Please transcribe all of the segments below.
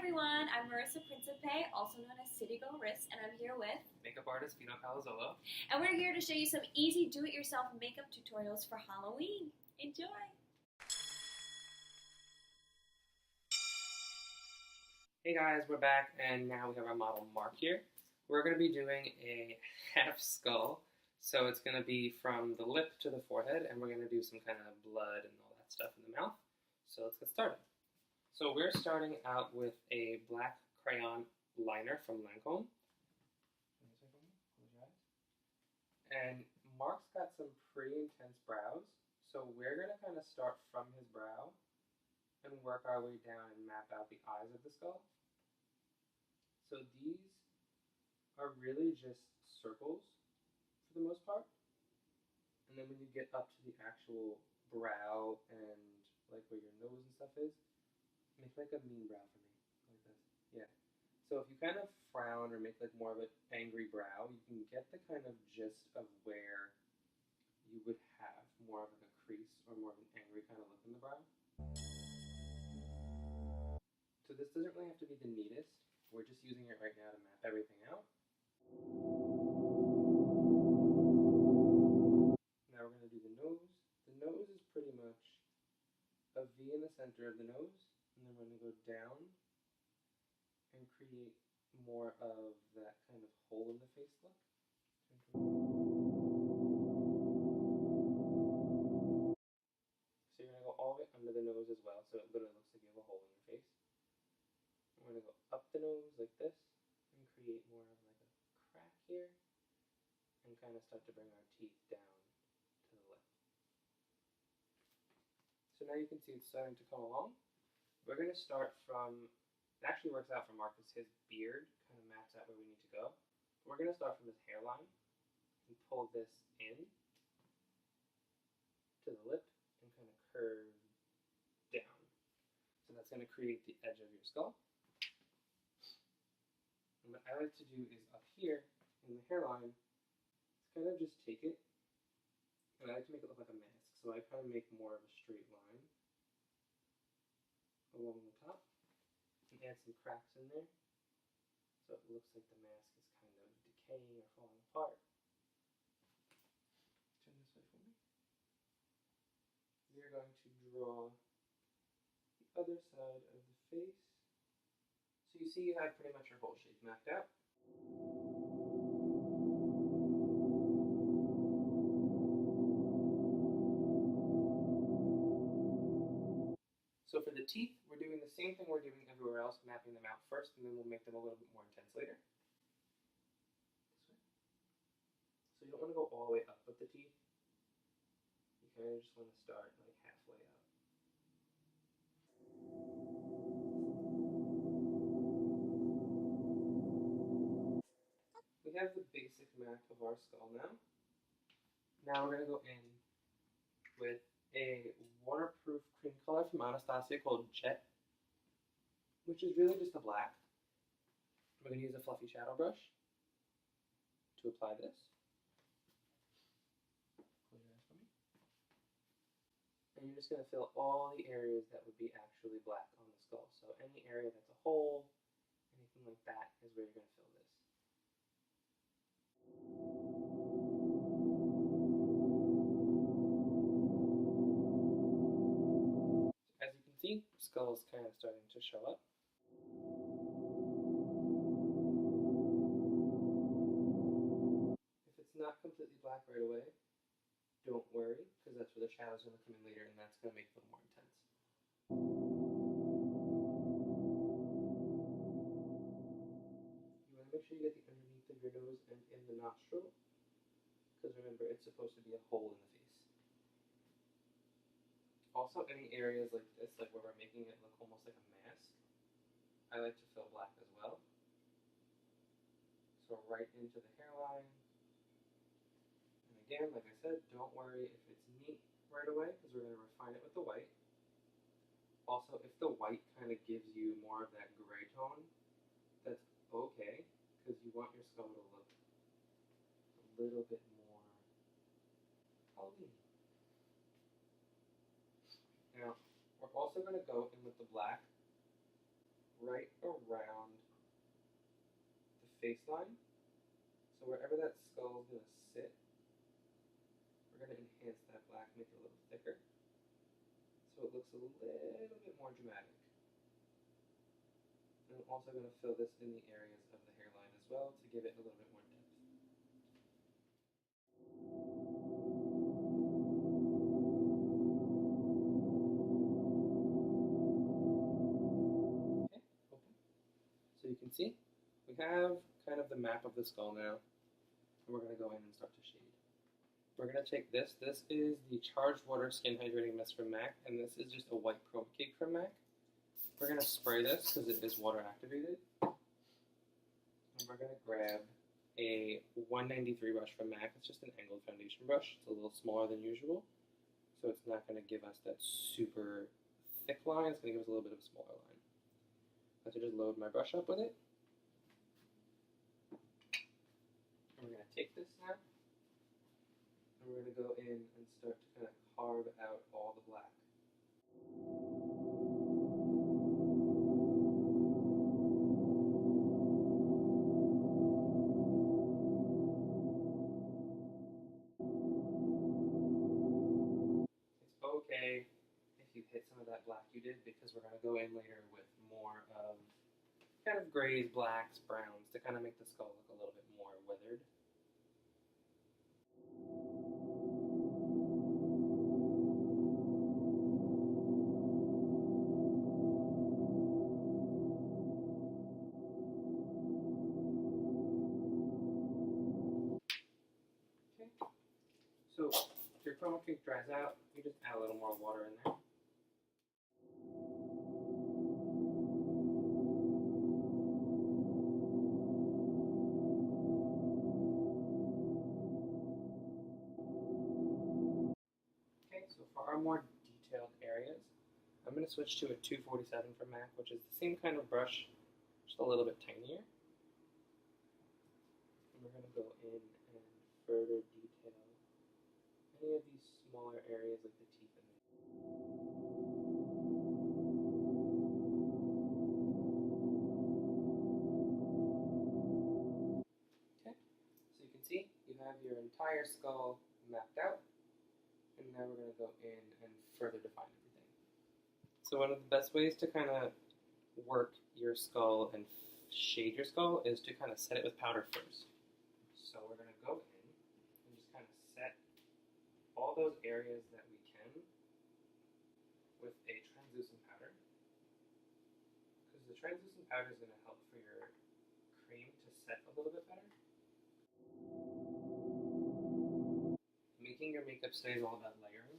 everyone, I'm Merissa Principe, also known as City Girl Riss, and I'm here with Makeup artist Vito Palazzolo. and we're here to show you some easy do-it-yourself makeup tutorials for Halloween. Enjoy! Hey guys, we're back and now we have our model Mark here. We're going to be doing a half skull. So it's going to be from the lip to the forehead, and we're going to do some kind of blood and all that stuff in the mouth. So let's get started. So we're starting out with a black crayon liner from Lancome. And Mark's got some pretty intense brows, so we're going to kind of start from his brow and work our way down and map out the eyes of the skull. So these are really just circles for the most part. And then when you get up to the actual brow and like where your nose and stuff is, make like a mean brow for me, like this. Yeah. So if you kind of frown or make like more of an angry brow, you can get the kind of gist of where you would have more of like a crease or more of an angry kind of look in the brow. So this doesn't really have to be the neatest. We're just using it right now to map everything out. Now we're going to do the nose. The nose is pretty much a V in the center of the nose, and then we're going to go down and create more of that kind of hole in the face look. So you're going to go all the way under the nose as well, so it literally looks like you have a hole in your face. We're going to go up the nose like this and create more of like a crack here and kind of start to bring our teeth down to the lip. So now you can see it's starting to come along. We're going to start from, it actually works out for Marcus, his beard kind of maps out where we need to go. We're going to start from his hairline and pull this in to the lip and kind of curve down. So that's going to create the edge of your skull. And what I like to do is up here in the hairline, kind of just take it, and I like to make it look like a mask. So I kind of make more of a straight line along the top and add some cracks in there so it looks like the mask is kind of decaying or falling apart. Turn this way for me. We are going to draw the other side of the face. So you see you have pretty much your whole shape mapped out. So for the teeth, we're doing the same thing we're doing everywhere else, mapping them out first, and then we'll make them a little bit more intense later. This way. So you don't want to go all the way up with the teeth. You kind of just want to start like halfway up. We have the basic map of our skull now. Now we're going to go in with a waterproof cream color from Anastasia called Jet, which is really just a black. We're going to use a fluffy shadow brush to apply this. Close your eyes for me. And you're just going to fill all the areas that would be actually black on the skull. So any area that's a hole, anything like that is where you're going to fill this. As you can see, the skull is kind of starting to show up. If it's not completely black right away, don't worry, because that's where the shadow is going to come in later, and that's going to make it a little more intense. You want to make sure you get the underneath of your nose and in the nostril, because remember, it's supposed to be a hole in the face. Also, any areas like this, like where we're making it look almost like a mask, I like to fill black as well. So right into the hairline. And again, like I said, don't worry if it's neat right away, because we're going to refine it with the white. Also, if the white kind of gives you more of that gray tone, that's okay, because you want your skull to look a little bit more Halloween. Now, we're also going to go in with the black right around face line. So wherever that skull is going to sit, we're going to enhance that black, make it a little thicker, so it looks a little bit more dramatic. And I'm also going to fill this in the areas of the hairline as well to give it a little bit more depth. Okay, open. So you can see, we have kind of the map of the skull now, and we're going to go in and start to shade. We're going to take this. This is the Charged Water Skin Hydrating Mist from MAC, and this is just a white chroma cake from MAC. We're going to spray this because it is water activated. And we're going to grab a 193 brush from MAC. It's just an angled foundation brush. It's a little smaller than usual, so it's not going to give us that super thick line. It's going to give us a little bit of a smaller line. I have to just load my brush up with it. And we're going to take this now, and we're going to go in and start to kind of carve out all the black. Okay if you hit some of that black you did, because we're going to go in later with more of kind of grays, blacks, browns to kind of make the skull look a little bit more weathered. Okay, so if your chroma cake dries out, you just add a little more water in there. Okay, so for our more detailed areas, I'm going to switch to a 247 from MAC, which is the same kind of brush, just a little bit tinier. And we're going to go in and further detail any of these smaller areas like the teeth and the Okay, so you can see you have your entire skull mapped out, and now we're going to go in and further define everything. So one of the best ways to kind of work your skull and shade your skull is to kind of set it with powder first. So we're going to go in and just kind of set all those areas that we can with a translucent powder, because the translucent powder is going to help for your cream to set a little bit better. Making your makeup today is all about layering,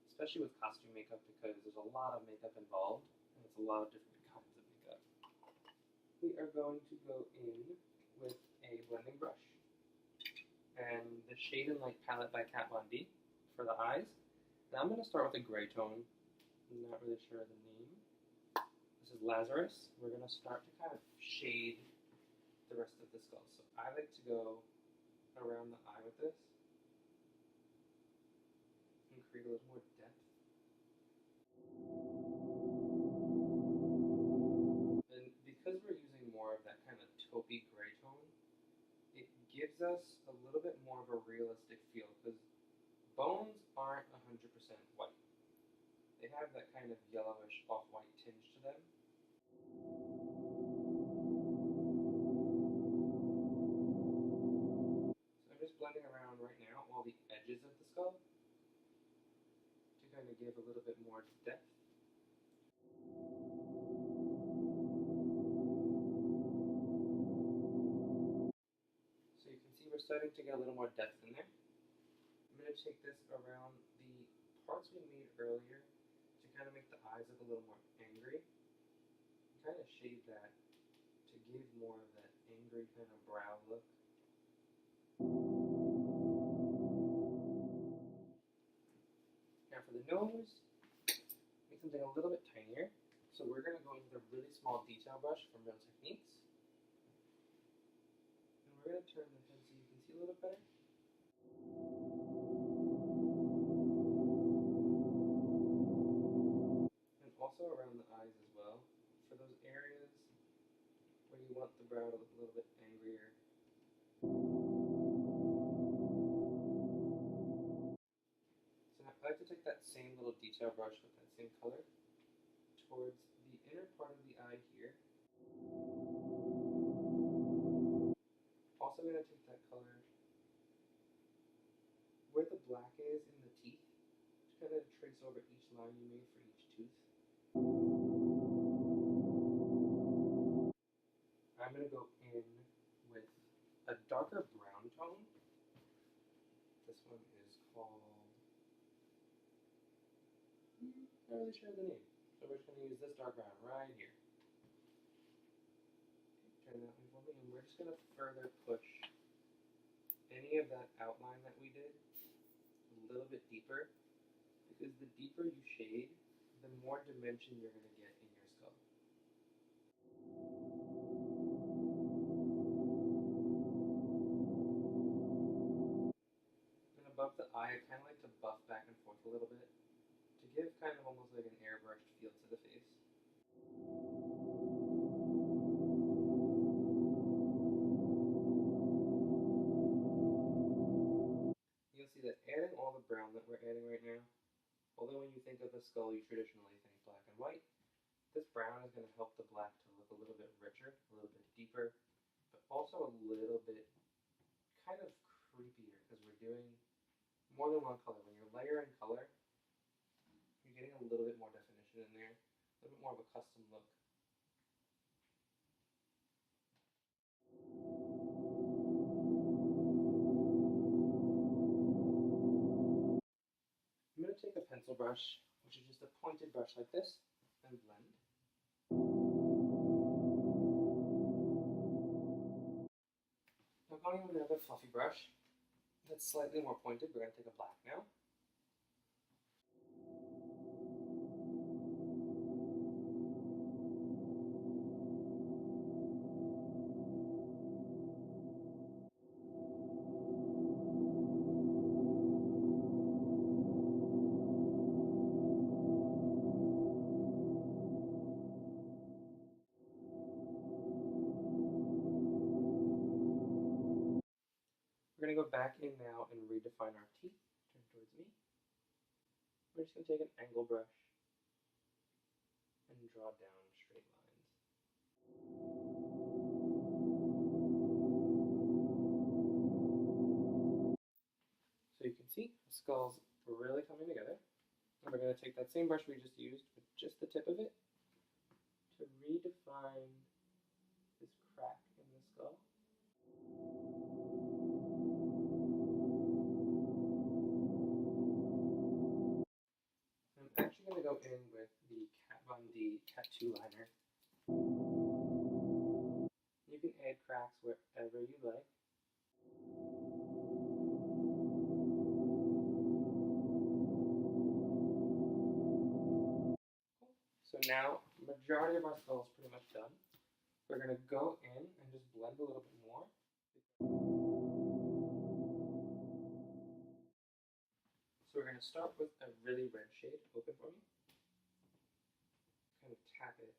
especially with costume makeup, because there's a lot of makeup involved and it's a lot of different kinds of makeup. We are going to go in with a blending brush and the Shade and Light palette by Kat Von D for the eyes. Now I'm going to start with a gray tone. I'm not really sure of the name. This is Lazarus. We're going to start to kind of shade the rest of the skull. So I like to go around the eye with this and create a little more depth. And because we're using more of that kind of taupey gray tone, it gives us a little bit more of a realistic feel, because bones aren't 100% white. They have that kind of yellowish off-white tinge to them. So I'm just blending around right now all the edges of the skull to kind of give a little bit more depth. So you can see we're starting to get a little more depth in there. I'm going to take this around the parts we made earlier to kind of make the eyes look a little more angry. And kind of shade that to give more of that angry kind of brow look. Now for the nose, make something a little bit tinier. So we're going to go in with a really small detail brush from Real Techniques. And we're going to turn the head so you can see a little bit better. And also around the eyes as well, for those areas where you want the brow to look a little bit angrier. So now I like to take that same little detail brush with that same color towards the inner part of the eye here. Also going to take that color where the black is in the teeth to kind of trace over each line you made for each tooth. I'm going to go in with a darker brown tone. This one is called, not really sure the name. So we're just going to use this dark brown right here. Turn that one for me, and we're just going to further push any of that outline that we did a little bit deeper, because the deeper you shade, the more dimension you're going to get in your skull. And above the eye, I kind of like to buff back and forth a little bit to give kind of almost like an airbrushed feel to the face. You'll see that adding all the brown that we're adding right now, although when you think of a skull you traditionally think black and white, this brown is going to help the black to look a little bit richer, a little bit deeper, but also a little bit kind of creepier because we're doing more than one color. When you're layering color, you're getting a little bit more definition in there, a little bit more of a custom look. I'm going to take a pencil brush, which is just a pointed brush like this, and blend. Now going with another fluffy brush that's slightly more pointed, we're going to take a black now. We're going to go back in now and redefine our teeth. Turn towards me. We're just going to take an angle brush and draw down straight lines. So you can see the skull's really coming together. And we're going to take that same brush we just used with just the tip of it to redefine this crack in the skull. I'm actually going to go in with the Kat Von D tattoo liner. You can add cracks wherever you like. So now, majority of our skull is pretty much done. We're going to go in and just blend a little bit more. So we're going to start with a really red shade. Open for me. Kind of tap it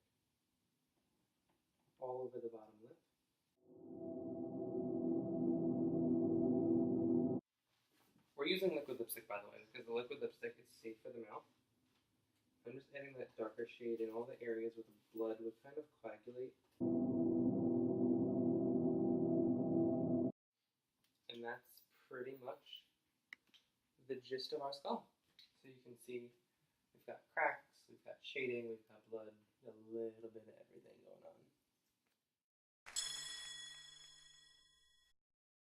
all over the bottom lip. We're using liquid lipstick, by the way, because the liquid lipstick is safe for the mouth. I'm just adding that darker shade in all the areas where the blood would kind of coagulate. And that's pretty much the gist of our skull. So you can see we've got cracks, we've got shading, we've got blood, a little bit of